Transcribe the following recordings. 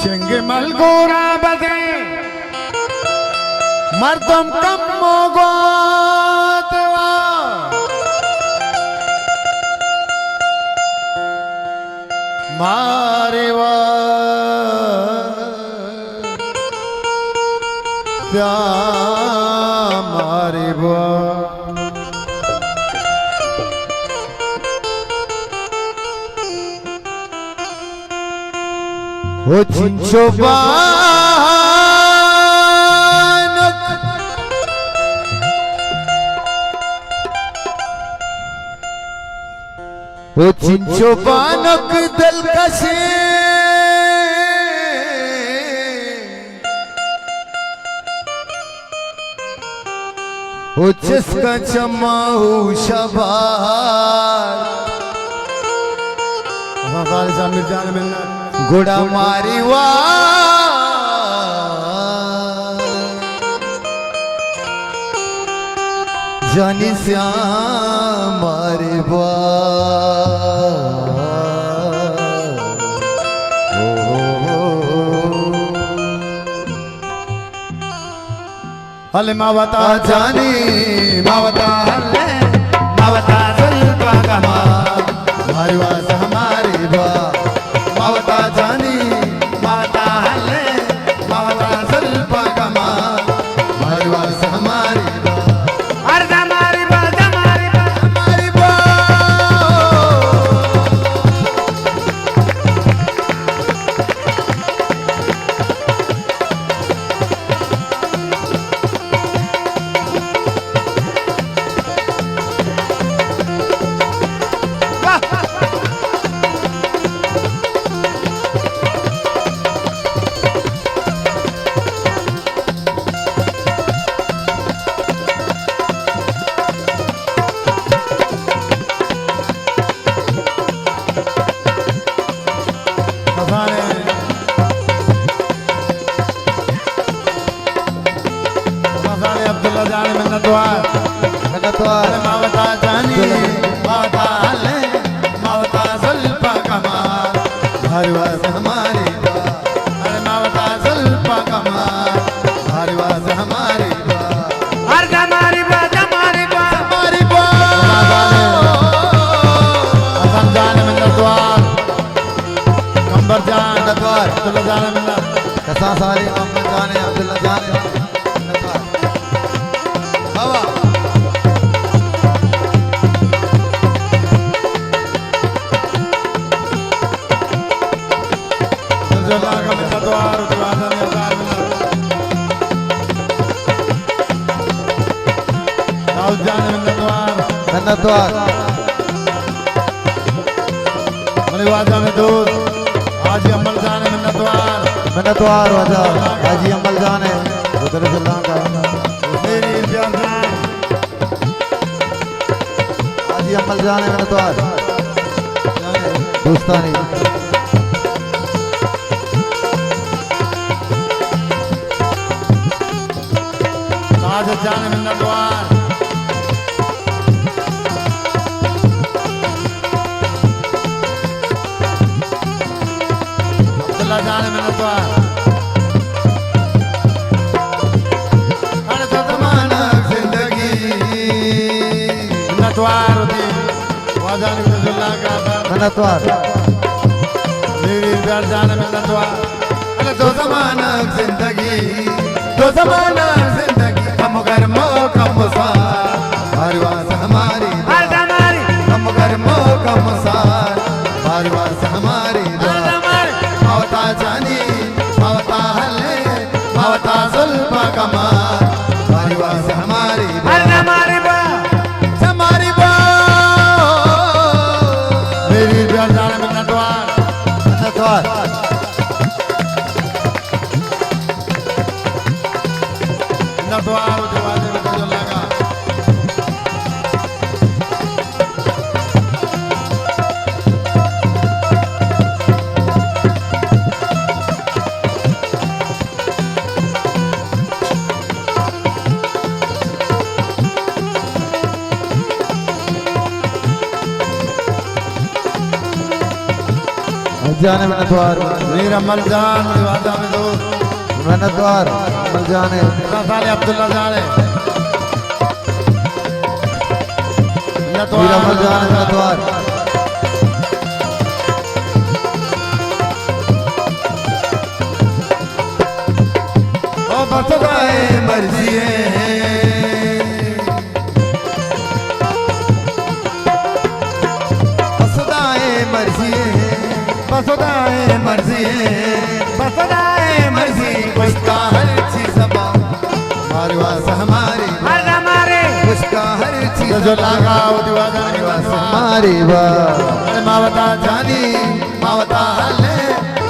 शेंगे मलगोरा बदे मर्दम कम मोगोतवा मारेवा मारेवा हो चिंचो बानक हो चिंचो बानक दिल कसे हो जिसका चमाऊ शबार मिर्जान मिलना घोड़ा मारी वा जानी श्याम मारे बा हले मावता जानी मावता हले मावता जुल्फा कमा मारी वास हमारी बा मावता जानी मावता हले मावता जुल्फा कमा मारी वास हमारी बा अरे हमारी बा हमारी बा हमारी बा मावता जानी मावता हले मावता जुल्फा कमाल हरवास हमारी बा अरे मावता जुल्फा कमाल हरवास हमारी बा हर हमारी बा हमारी बा हमारी बा हसन जान में द्वार कंबर जान द्वार अब्दुल्ला जान में कसा सारी मोहम्मद जान अब्दुल्ला जान दूर हाजी अम्मल जाने मिन्नतवार वजह हाजी अम्मल जाने उधर जुल्ला का मेरी प्यार जान हाजी अम्मल जाने मिन्नतवार दोस्तानी आज जाने मिन्नतवार जाने में नतवार अरे तो जमाना जिंदगी नतवार होती वाजान में जुल्ला का नतवार मेरी प्यार जाने में नतवार अरे तो जमाना जिंदगी हम गर्मो कम सार हरवास हमारी हम गर्मो कम सार हरवास हमारी मावता जानी मावता हले मावता जुल्फा कमाल हमारी वास हमारी हमारी बा हमारी बा मेरी प्यार जाने में नतवार नतवार दरवाजे में जो लगा जाने मिन्नतवार मीर अमल जान वादा में दो मिन्नतवार मल जाने साले अब्दुल्ला जाने मीर अमल जाने मिन्नतवार ओ बसदाए मर्जी बसदाए मर्जी बसदाए मर्जी उसका हर चीज हमारी वास हमारी उसका हर चीज जो लगा वो दीवाना हमारी वाह मावता जानी मावता हले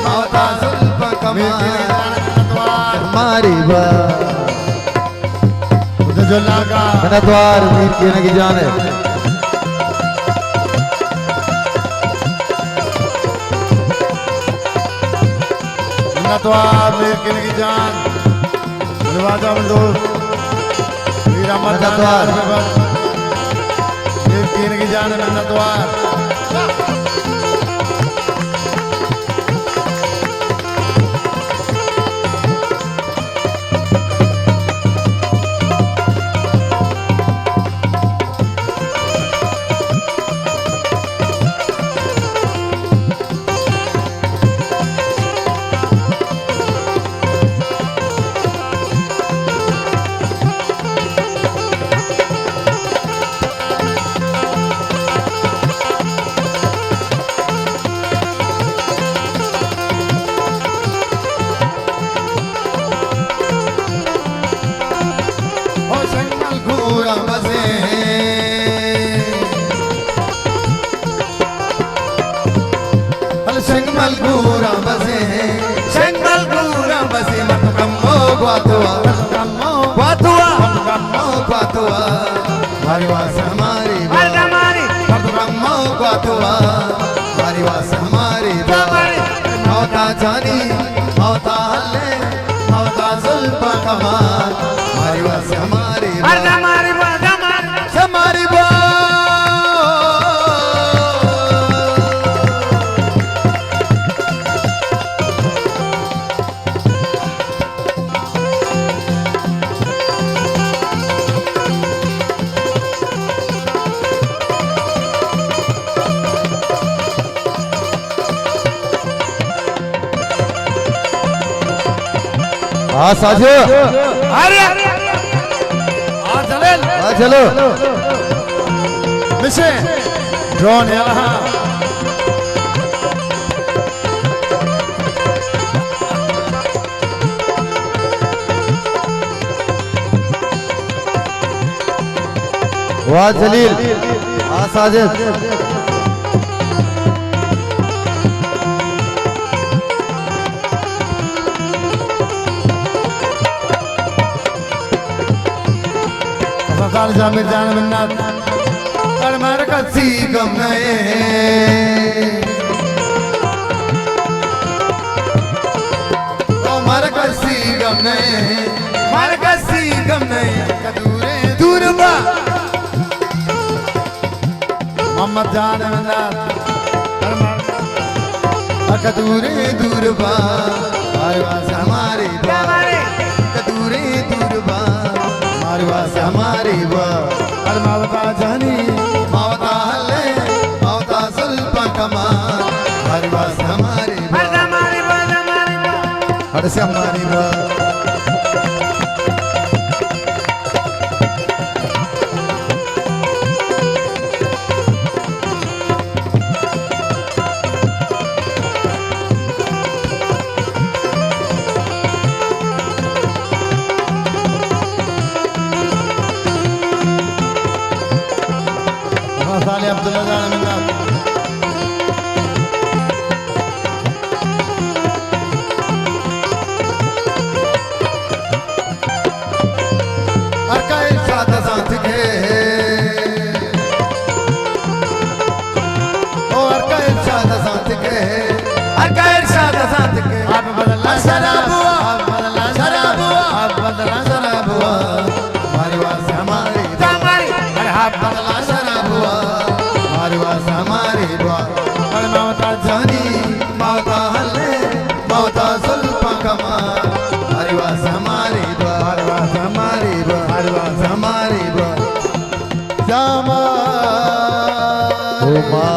मावता जुल्फ कमाल हमारी वाह जो लगा मिन्नतवार मीर कहने की जान है मिन्नतवार मीर कहने की जान वादा में दो मीर अमल जान मीर कहने की जान मिन्नतवार शंगमलगूरा बसे शंगमलगूरा बसे मतकम्मो ग्वातुआ ग्वातुआ हमारी वास हमारी मतकम्मो ग्वातुआ हमारी वास हमारी मौता जानी मौता हल्ले मौता जुल्फा कमाल हमारी वास हमारी हमारी हाँ साजो अरे चलो मिशे ड्रोन यहाँ वाह जलील हाँ साजिद जामिर जान मिन्नत कर मर कसी गम नए तो मर कसी गम नए मर कसी गम नए दूरे दूर बा मोहम्मद जान मिन्नत कर दूरे दूर बा हमारे दूरे दूर बा हमारी वाह मावता जानी मावता हल्ले मावता जुल्फा कमाल हमारी वास हमारी हर से हमारी वाह अब्दुल्ला जान मिन्नत अरका इरशाद साथ के ओ अरका इरशाद साथ के अरका इरशाद साथ के आप बदला शराब हुआ आप बदला शराब हुआ आप बदला शराब हुआ हमारी वास हमारी अरे आप बदला शराब हुआ हमारी वास कमाल हरिवास हमारी द्वार हरवास हमारी बा हरिवास हमारी द्वार श्यामा उमा